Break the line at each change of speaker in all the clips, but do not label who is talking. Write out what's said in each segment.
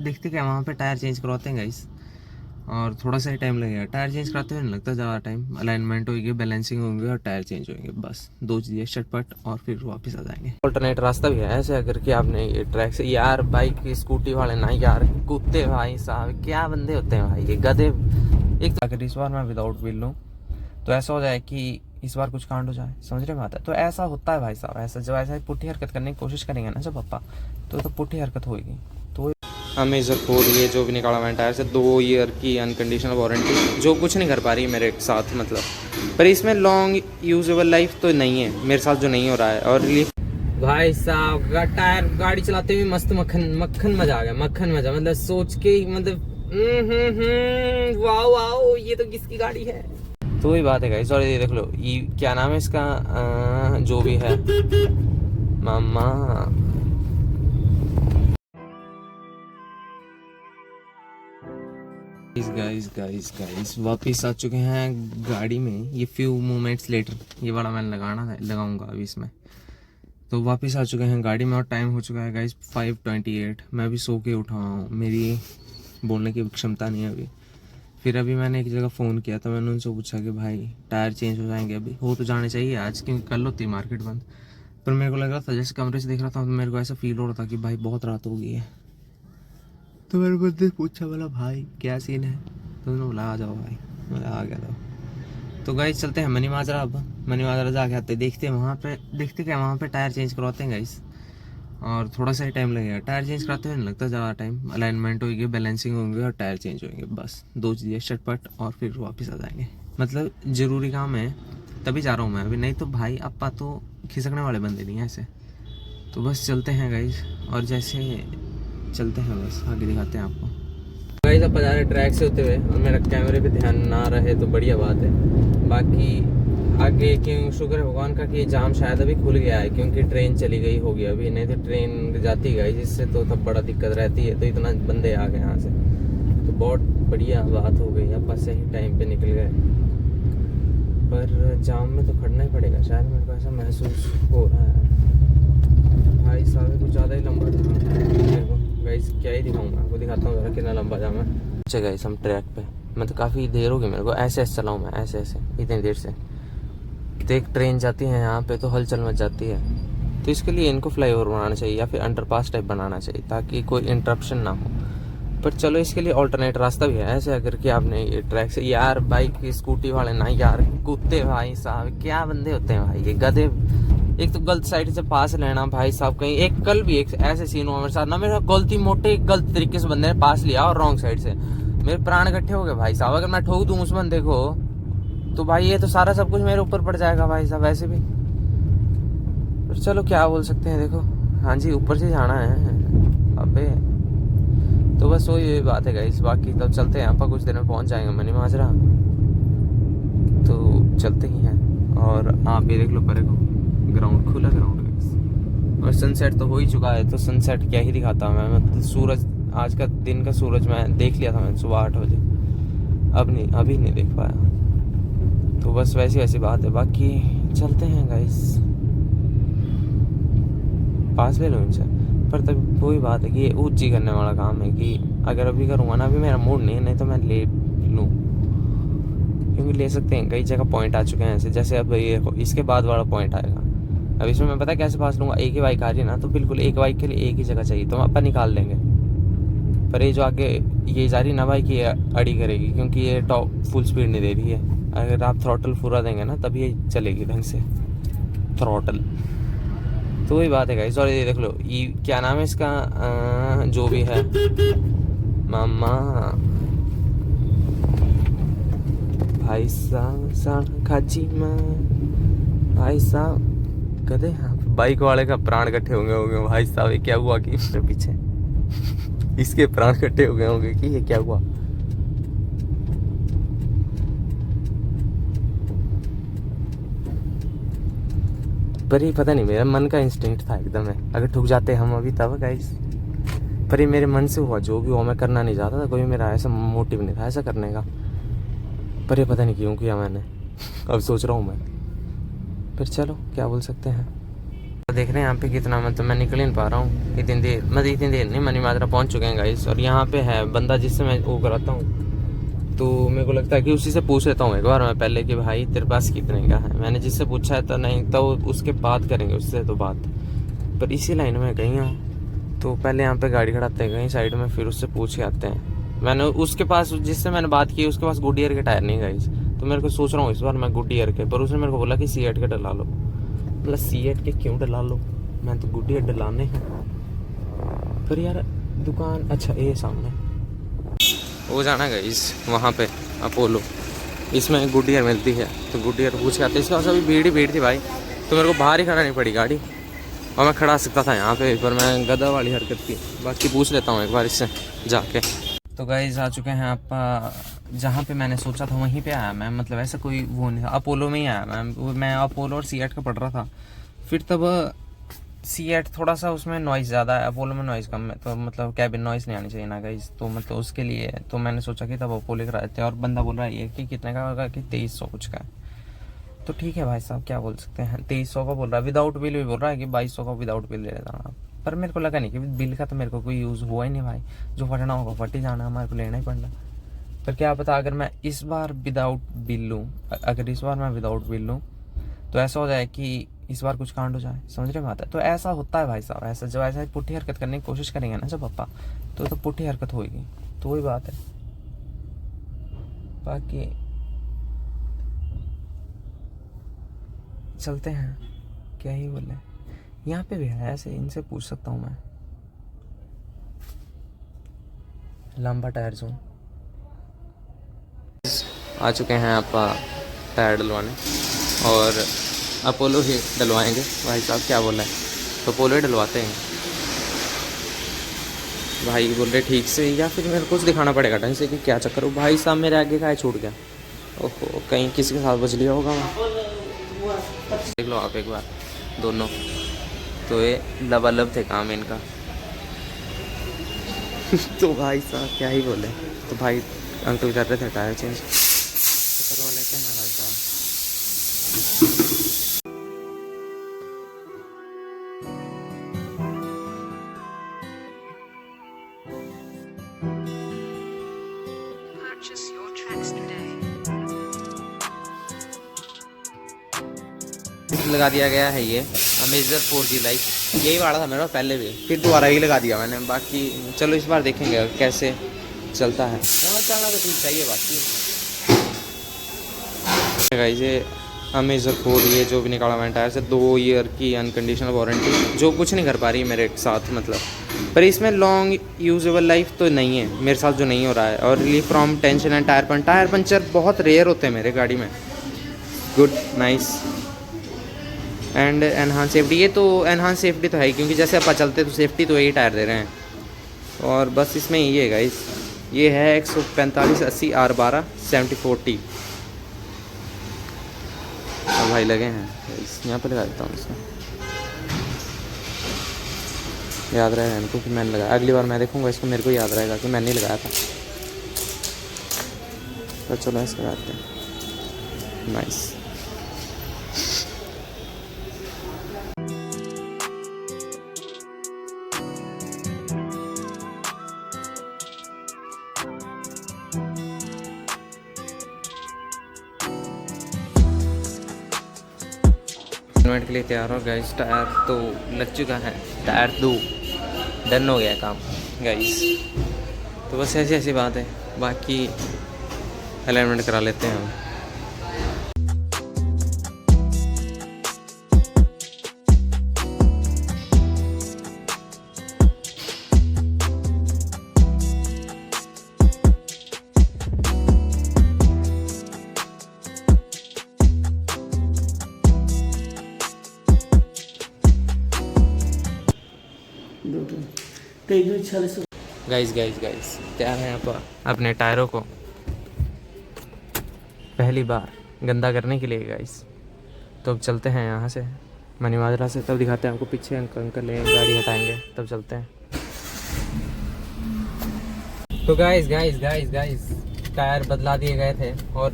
देखते क्या वहाँ पे टायर चेंज करवाते हैं गाइस, और थोड़ा सा ही टाइम लगेगा। टायर चेंज कराते हुए नहीं लगता ज़्यादा टाइम, अलाइनमेंट होगी, बैलेंसिंग होंगे और टायर चेंज होंगे, बस 2 चीज़ें चटपट, और फिर वापस आ जाएंगे। अल्टरनेट रास्ता भी है ऐसे, अगर कि आपने ये ट्रैक से यार बाइक स्कूटी वाले ना यार कुत्ते भाई साहब, क्या बंदे होते हैं भाई ये गधे। एक तो अगर इस बार मैं विदाउट व्हील लूँ तो ऐसा हो जाए कि इस बार कुछ कांड हो जाए, समझ रहे बात है। तो ऐसा होता है भाई साहब, ऐसा जब ऐसा पुट्ठी हरकत करने की कोशिश करेंगे ना जब पापा, तो पुट्ठी हरकत होगी। तो अमेजर फोर ये जो भी निकाला मैंने टायर से, 2 ईयर की अनकंडीशनल वारंटी, जो कुछ नहीं कर पा रही मेरे साथ मतलब, पर इसमें लॉन्ग यूजेबल लाइफ तो नहीं है मेरे साथ, जो नहीं हो रहा है। और रिलीफ भाई साहब टायर गाड़ी चलाते हुए मस्त मक्खन मक्खन मजा आ गया, मक्खन मजा, मतलब सोच के मतलब वाओ वाओ, ये तो किसकी गाड़ी है। तो वही बात है गाइस, और ये देख लो ये क्या नाम है इसका, जो भी है मामा। गाइस गाइस गाइस वापिस आ चुके हैं गाड़ी में, ये फ्यू मोमेंट्स लेटर, ये वाला मैंने लगाऊंगा अभी इसमें। तो वापस आ चुके हैं गाड़ी में, और टाइम हो चुका है गाइस 5:28। मैं अभी सो के उठा हूँ, मेरी बोलने की क्षमता नहीं है अभी। फिर अभी मैंने एक जगह फ़ोन किया था, मैंने उनसे पूछा कि भाई टायर चेंज हो जाएंगे, अभी हो तो जाने चाहिए आज, क्योंकि कल होती मार्केट बंद। पर मेरे को लग रहा था, जैसे कमरे से देख रहा था तो मेरे को ऐसा फील हो रहा था कि भाई बहुत रात हो गई है। तो मेरे बंदे पूछा, बोला भाई क्या सीन है, तो उन्होंने बोला आ जाओ भाई, मैं आ गया था। तो गाइस चलते हैं मनी माजरा, अब मनी माजरा जाके आते, देखते हैं वहाँ पे, देखते क्या वहाँ पे टायर चेंज करवाते हैं गाइस, और थोड़ा सा ही टाइम लगेगा। टायर चेंज कराते हुए नहीं लगता ज़्यादा टाइम, अलाइनमेंट होगी, बैलेंसिंग होंगे और टायर चेंज होंगे, बस 2 चीज़ें चटपट, और फिर वापस आ जाएंगे। मतलब ज़रूरी काम है तभी जा रहा हूँ मैं अभी, नहीं तो भाई अपा तो खिसकने वाले बंदे नहीं हैं ऐसे। तो बस चलते हैं गाइस, और जैसे चलते हैं बस आगे दिखाते हैं आपको। गाइस अब जा रहे ट्रैक से होते हुए, और मेरा कैमरे पे ध्यान ना रहे तो बढ़िया बात है। बाकी आगे क्यों शुक्र है भगवान का कि जाम शायद अभी खुल गया है, क्योंकि ट्रेन चली गई होगी अभी, नहीं तो ट्रेन जाती गई जिससे तो तब बड़ा दिक्कत रहती है। तो इतना बंदे आ गए यहाँ से, तो बहुत बढ़िया बात हो गई, अब बस सही टाइम पे निकल गए। पर जाम में तो खड़ना ही पड़ेगा शायद, मेरे को ऐसा महसूस हो रहा है। भाई साहब कुछ ज़्यादा ही लंबा था मेरे को गाइस, क्या ही दिखाऊँ मैं आपको, दिखाता हूँ ज़रा कितना लंबा जाम है। अच्छा गाइस हम ट्रैक पे, मतलब काफ़ी देर हो गई मेरे को, ऐसे ऐसे चलाऊँ मैं, ऐसे ऐसे इतनी देर से। तो एक ट्रेन जाती है यहाँ पे तो हलचल मच जाती है, तो इसके लिए इनको फ्लाईओवर बनाना चाहिए या फिर अंडरपास टाइप बनाना चाहिए, ताकि कोई इंटरप्शन ना हो। पर चलो इसके लिए ऑल्टरनेट रास्ता भी है ऐसे, अगर कि आपने ये ट्रैक से यार बाइक स्कूटी वाले ना यार कुत्ते भाई साहब, क्या बंदे होते हैं भाई ये गधे। एक तो गलत साइड से पास लेना भाई साहब, कहीं एक कल भी एक ऐसे सीन हुआ मेरे साथ ना, मेरा गलती मोटे गलत तरीके से बंदे ने पास लिया और रॉन्ग साइड से, मेरे प्राण इकट्ठे हो गए भाई साहब। अगर मैं ठोक दूं उस बंदे को तो भाई ये तो सारा सब कुछ मेरे ऊपर पड़ जाएगा भाई साहब वैसे भी। पर चलो क्या बोल सकते हैं, देखो हाँ जी ऊपर से जाना है अबे। तो बस वही बात है गाइस, बाकी तो चलते हैं, आप कुछ देर में पहुंच जाएंगे मनी माजरा, तो चलते ही हैं। और आप ये देख लो परे को, ग्राउंड खुला ग्राउंड गाइस, और सनसेट तो हो ही चुका है। तो सनसेट क्या ही दिखाता हूँ मैं, मतलब सूरज आज का दिन का सूरज मैं देख लिया था मैंने सुबह 8 बजे, अब नहीं अभी नहीं देख पाया। तो बस वैसी वैसी बात है, बाकी चलते हैं गाइस, पास ले लो इनसे। पर तब वही बात है कि ये ऊँची करने वाला काम है, कि अगर अभी करूँगा ना, अभी मेरा मूड नहीं है, नहीं तो मैं ले लूँ, क्योंकि ले सकते हैं। कई जगह पॉइंट आ चुके हैं ऐसे, जैसे अब ये इसके बाद वाला पॉइंट आएगा। अब इसमें मैं पता कैसे पास लूँगा, एक ही बाइक आ रही है ना, तो बिल्कुल एक बाइक के लिए एक ही जगह चाहिए, तो हम अपन निकाल लेंगे। पर ये जो आगे ये जा रही ना बाइक, ये अड़ी करेगी, क्योंकि ये टॉप फुल स्पीड नहीं दे रही है। अगर आप थ्रॉटल पूरा देंगे ना तभी ये चलेगी ढंग से, थ्रॉटल। तो वही बात है गाइस, और ये देख लो ये क्या नाम है इसका, जो भी है मामा। भाई साहब खाची माँ, भाई साहब कहते हैं बाइक वाले का प्राण इकट्ठे होंगे भाई साहब। ये क्या हुआ कि मेरे पीछे इसके प्राण इकट्ठे हो गए होंगे कि ये क्या हुआ। पर ये पता नहीं मेरा मन का इंस्टिंक्ट था एकदम है, अगर ठुक जाते हम अभी तब गाइस। पर ये मेरे मन से हुआ, जो भी हुआ मैं करना नहीं चाहता था, कोई मेरा ऐसा मोटिव नहीं था ऐसा करने का, पर ये पता नहीं क्यों किया मैंने अब सोच रहा हूँ मैं। फिर चलो क्या बोल सकते हैं। देख रहे हैं यहाँ पे कितना, मतलब मैं निकल ही नहीं पा रहा हूँ इतनी देर, मतलब इतनी देर नहीं, मनी माजरा पहुँच चुके हैं गाइस। और यहाँ पे है बंदा जिससे मैं वो कराता हूँ, तो मेरे को लगता है कि उसी से पूछ लेता हूँ एक बार मैं पहले कि भाई तेरे पास कितने का है। मैंने जिससे पूछा है तो नहीं, तो उसके बाद करेंगे उससे तो बात, पर इसी लाइन में कहीं हूँ। तो पहले यहाँ पे गाड़ी खड़ाते हैं कहीं साइड में, फिर उससे पूछ के आते हैं। मैंने उसके पास, जिससे मैंने बात की, उसके पास गुडियर के टायर नहीं गाइस, तो मेरे को सोच रहा हूँ इस बार मैं गुडियर के, पर उसने मेरे को बोला कि C8 के डला लो। मतलब C8 के क्यों डला लो, मैं तो गुडियर डलाने हैं। पर यार दुकान, अच्छा ये सामने वो जाना गाइस, वहाँ पे अपोलो, इसमें गुडियर मिलती है, तो गुडियर पूछ के आते। इसके पास अभी भीड़ ही भीड़ थी भाई, तो मेरे को बाहर ही खड़ा नहीं पड़ी गाड़ी, और मैं खड़ा सकता था यहाँ पे, पर मैं गधा वाली हरकत की। बाकी पूछ लेता हूँ एक बार इससे जाके। तो गाइस आ चुके हैं आप जहाँ पे मैंने सोचा था वहीं पे आया मैं, मतलब ऐसा कोई वो नहीं था, अपोलो में ही आया मैं अपोलो और C8 का पढ़ रहा था। फिर तब C8 थोड़ा सा उसमें नॉइज़ ज़्यादा है, अपोलो में नॉइज़ कम है, तो मतलब कैबिन नॉइज़ नहीं आनी चाहिए ना गाइस, तो मतलब उसके लिए तो मैंने सोचा कि तब अपोलो करा देते हैं। और बंदा बोल रहा है ये कि कितने का होगा, कि 2300 कुछ का है। तो ठीक है भाई साहब, क्या बोल सकते हैं, 2300 का बोल रहा है, विदाउट बिल भी बोल रहा है कि 2200 का विदाउट बिल ले लेता हूँ। पर मेरे को लगा नहीं कि बिल का तो मेरे को कोई यूज़ हुआ ही नहीं भाई, जो फटना होगा फट ही जाना, हमारे को लेना ही पड़ना। पर क्या पता अगर मैं इस बार विदाउट बिल लूँ, अगर इस बार मैं विदाउट बिल लूँ तो ऐसा हो जाए कि इस बार कुछ कांड हो जाए, समझ रहे बात है। तो ऐसा होता है भाई साहब, ऐसा जब ऐसा पुट्ठी हरकत करने की कोशिश करेंगे ना जब पापा, तो पुट्ठी हरकत होगी, तो वही बात है। बाकी चलते हैं, क्या ही बोले। यहाँ पे भी है ऐसे, इनसे पूछ सकता हूँ मैं। लंबा टायर जोन आ चुके हैं आप टायर डलवाने, और अपोलो ही डलवाएंगे भाई साहब, क्या बोला है, तो अपोलो ही डलवाते हैं भाई। बोल रहे ठीक से, या फिर मेरे को कुछ दिखाना पड़ेगा ढंग से कि क्या चक्कर हो। भाई साहब मेरे आगे का छूट गया, ओहो कहीं किसी के साथ बज लिया होगा वहाँ। देख लो आप एक बार दोनों, तो ये लबालब थे काम इनका। तो भाई साहब क्या ही बोले, तो भाई अंकल कर रहे थे टायर चेंज, तो करवा लेते हैं भाई साहब।
Purchase your tracks today.
लगा दिया गया है ये अमेजर 4G लाइट, यही वाला था मेरा पहले भी, फिर दोबारा ही लगा दिया मैंने। बाकी चलो इस बार देखेंगे कैसे चलता है, चलना तो ठीक चाहिए। बाकी गाइस ये अमेजर 4, ये जो भी निकाला मैंने टायर से, 2 ईयर की अनकंडीशनल वारंटी, जो कुछ नहीं कर पा रही मेरे साथ मतलब, पर इसमें लॉन्ग यूजेबल लाइफ तो नहीं है मेरे साथ, जो नहीं हो रहा है। और relief from tension and tyre puncture बहुत रेयर होते हैं मेरे गाड़ी में। Good, nice and enhance safety, ये तो एनहांस सेफ्टी तो है ही, क्योंकि जैसे अपन चलते तो सेफ्टी तो यही टायर दे रहे हैं। और बस इसमें ये गाइस, ये है 145/80 R12 70/40। और भाई लगे हैं यहाँ पे, लगा देता हूँ इसमें, याद रहेगा इनको कि मैंने लगाया। अगली बार मैं देखूँगा इसको, मेरे को याद रहेगा कि मैंने ही लगाया था। तो चलो ऐसे लगाते हैं, नाइस। इन्वेंट के लिए तैयार हो गाइस, टायर तो लग चुका है, टायर 2 डन हो गया काम गाइस। तो बस ऐसी ऐसी बात है, बाकी अलाइनमेंट करा लेते हैं हम। गाइस तैयार हैं आप अपने टायरों को पहली बार गंदा करने के लिए गाइस। तो अब चलते हैं यहाँ से मनी माजरा से, तब दिखाते हैं आपको पीछे अंकल गाड़ी हटाएंगे, तब चलते हैं। तो गाइस टायर बदला दिए गए थे, और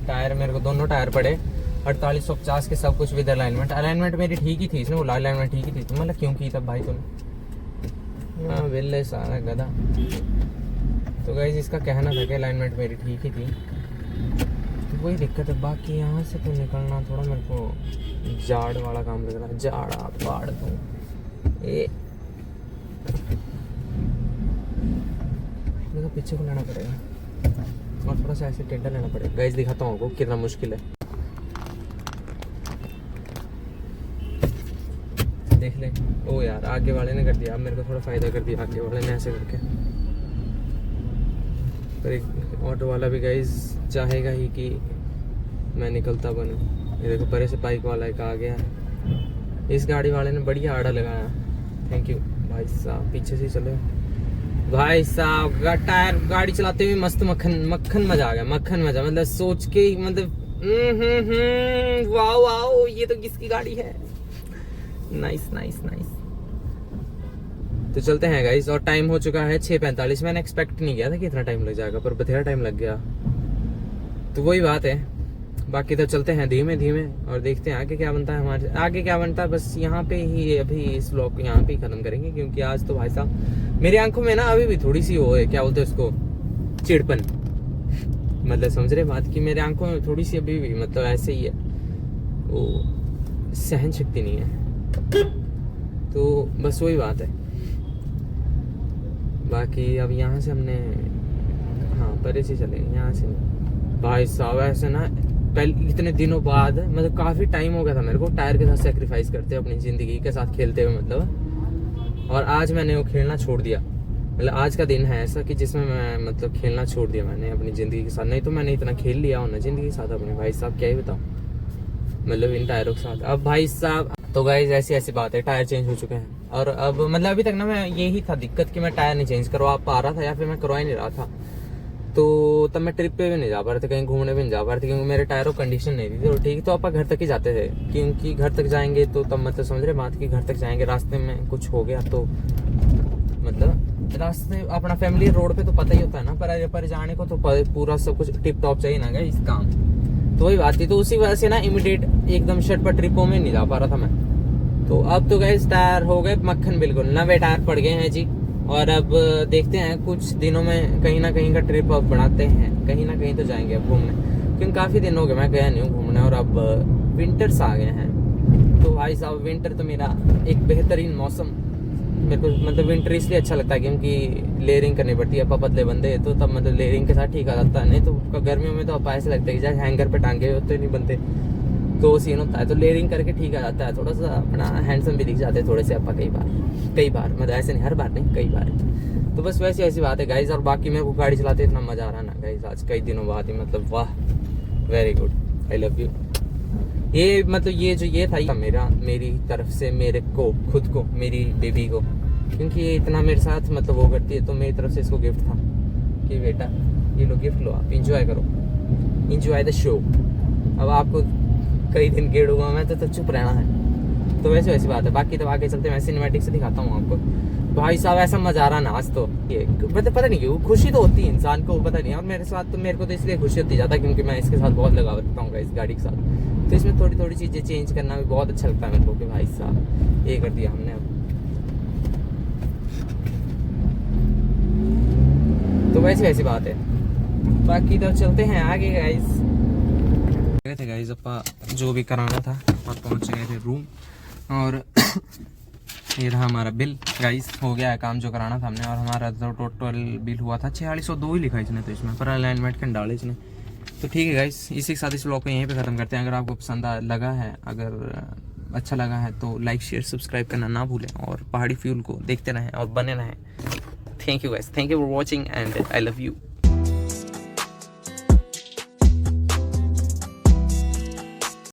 टायर मेरे को दोनों टायर पड़े 4850 के सब कुछ विद अलाइनमेंट मेरी ठीक ही थी, इसने बोला अलाइनमेंट ठीक ही थी। तो मतलब क्यों की तब भाई तूने? हाँ बिल्ले सारा गधा। तो गाइस इसका कहना था कि अलाइनमेंट मेरी ठीक ही थी, तो वही दिक्कत है। बाकी यहाँ से तो निकलना थोड़ा मेरे को जाड़ वाला काम लग रहा है, जाड़ा पाड़ दूँ ये मेरे को पीछे को लेना पड़ेगा और थोड़ा सा ऐसे टेढ़ा लेना पड़ेगा। गाइस दिखाता हूँ आपको कितना मुश्किल है, देख ले। ओ यार आगे वाले ने कर दिया, अब मेरे को थोड़ा फायदा कर दिया आगे वाले ने ऐसे करके। पर एक ऑटो वाला भी गाइस चाहेगा ही कि मैं निकलता बनूं। ये देखो परे से बाइक वाला एक आ गया, इस गाड़ी वाले ने बढ़िया आड़ा लगाया, थैंक यू भाई साहब। पीछे से चलो भाई साहब, टायर गाड़ी चलाते हुए मस्त मक्खन मजा आ गया, मक्खन मजा, मतलब सोच के ही मतलब वाओ वाओ ये तो किसकी गाड़ी है। Nice nice nice. तो चलते हैं गाइस, और टाइम हो चुका है 6:45। मैंने एक्सपेक्ट नहीं किया था कि इतना टाइम लग जाएगा, पर बथेरा टाइम लग गया। तो वही बात है, बाकी तो चलते हैं धीमे धीमे और देखते हैं आगे क्या बनता है। हमारे आगे क्या बनता है, बस यहाँ पे ही अभी इस व्लॉग को यहाँ पे ही खत्म करेंगे, क्योंकि आज तो भाई साहब मेरी आंखों में ना अभी भी थोड़ी सी वो है, क्या बोलते हैं उसको, चिड़पन। मतलब समझ रहे बात की, मेरे आंखों में थोड़ी सी अभी भी मतलब ऐसे ही है, वो सहन शक्ति नहीं है। तो बस वही बात है। बाकी अब यहाँ से हमने हाँ परे से चलेंगे, यहाँ से नहीं भाई साहब। ऐसे ना पहले इतने दिनों बाद, मतलब काफ़ी टाइम हो गया था मेरे को टायर के साथ सेक्रीफाइस करते अपनी ज़िंदगी के साथ खेलते हुए मतलब, और आज मैंने वो खेलना छोड़ दिया। मतलब आज का दिन है ऐसा कि जिसमें मैं मतलब खेलना छोड़ दिया मैंने अपनी ज़िंदगी के साथ। नहीं तो मैंने इतना खेल लिया हो ना ज़िंदगी के साथ अपने, भाई साहब क्या ही बताऊँ, मतलब इन टायरों के साथ। अब भाई साहब तो गाइस ऐसी ऐसी बात है, टायर चेंज हो चुके हैं, और अब मतलब अभी तक ना मैं यही था दिक्कत कि मैं टायर नहीं चेंज करवा पा रहा था, या फिर मैं करवा ही नहीं रहा था। तो तब मैं ट्रिप पे भी नहीं जा पा रहे थे, कहीं घूमने भी नहीं जा पा रहे थे, क्योंकि मेरे टायरों कंडीशन नहीं थी। तो ठीक, तो आप घर तक ही जाते थे, क्योंकि घर तक जाएंगे तो तब मतलब समझ रहे बात की, घर तक जाएंगे रास्ते में कुछ हो गया तो मतलब रास्ते अपना फैमिली रोड पे तो पता ही होता है ना, पर जाने को तो पूरा सब कुछ टिप टॉप चाहिए ना इस काम। तो वही बात थी, तो उसी वजह से ना इमीडिएट एकदम शर्ट पर ट्रिपों में नहीं जा पा रहा था मैं। तो अब तो गाइस टायर हो गए मक्खन, बिल्कुल नवे टायर पड़ गए हैं जी। और अब देखते हैं कुछ दिनों में कहीं ना कहीं का ट्रिप अब बढ़ाते हैं, कहीं ना कहीं तो जाएंगे अब घूमने, क्योंकि काफ़ी दिन हो गए मैं गया नहीं हूँ घूमने। और अब विंटर्स आ गए हैं, तो भाई साहब विंटर तो मेरा एक बेहतरीन मौसम। मेरे को मतलब विंटर इसलिए अच्छा लगता है क्योंकि लेयरिंग करनी पड़ती है, अपा पतले बंदे तो तब मतलब लेयरिंग के साथ ठीक आ जाता है। नहीं तो गर्मियों में तो अपा ऐसे लगता है कि जैसे हैंगर पे टांगे होते नहीं बनते, तो सीन होता है। तो लेयरिंग करके ठीक आ जाता है, थोड़ा सा अपना हैंडसम भी दिख जाते हैं थोड़े से अपा कई बार, मतलब ऐसे नहीं हर बार नहीं, कई बार। तो बस वैसी ऐसी बात है गाइज। और बाकी मेरे को गाड़ी चलाते इतना मजा आ रहा है ना गाइज, आज कई दिनों बाद ही, मतलब वाह very good, I love you. ये मतलब ये था मेरी तरफ से मेरे को खुद को, मेरी बेबी को, क्योंकि ये इतना मेरे साथ मतलब वो करती है, तो मेरी तरफ से इसको गिफ्ट था कि बेटा ये लो गिफ्ट लो, आप इंजॉय करो, इंजॉय द शो। अब आपको कई दिन गेड़ूंगा मैं तो चुप रहना है। तो वैसी बात है। बाकी तो आगे चलते मैं सिनेमैटिक से दिखाता हूँ आपको। भाई साहब ऐसा मजा आ रहा ना आज तो, ये मतलब पता नहीं क्यों खुशी तो होती है इंसान को, पता नहीं। और मेरे साथ तो मेरे को तो इसलिए खुशी होती जाता है क्योंकि मैं इसके साथ बहुत लगाव रखता हूँ इस गाड़ी के साथ। तो इसमें थोड़ी थोड़ी चीज़ें चेंज करना भी बहुत अच्छा लगता है मेरे को कि भाई साहब ये कर दिया हमने। अब तो वैसी बात है। बाकी तो चलते हैं आगे गाइस। गए थे गाइस अपा जो भी कराना था, और पहुंच गए थे रूम। और ये रहा हमारा बिल गाइस, हो गया है काम जो कराना था हमने। और हमारा तो टोटल बिल हुआ था 4602 ही लिखा इसने, तो इसमें पर अलाइनमेंट के डाले इसने। तो ठीक है गाइस, इसी के साथ इस व्लॉग को यहीं पे ख़त्म करते हैं। अगर आपको पसंद लगा है, अगर अच्छा लगा है तो लाइक शेयर सब्सक्राइब करना ना भूलें, और पहाड़ी फ्यूल को देखते रहें और बने रहें। Thank you guys, thank you for watching and I love you.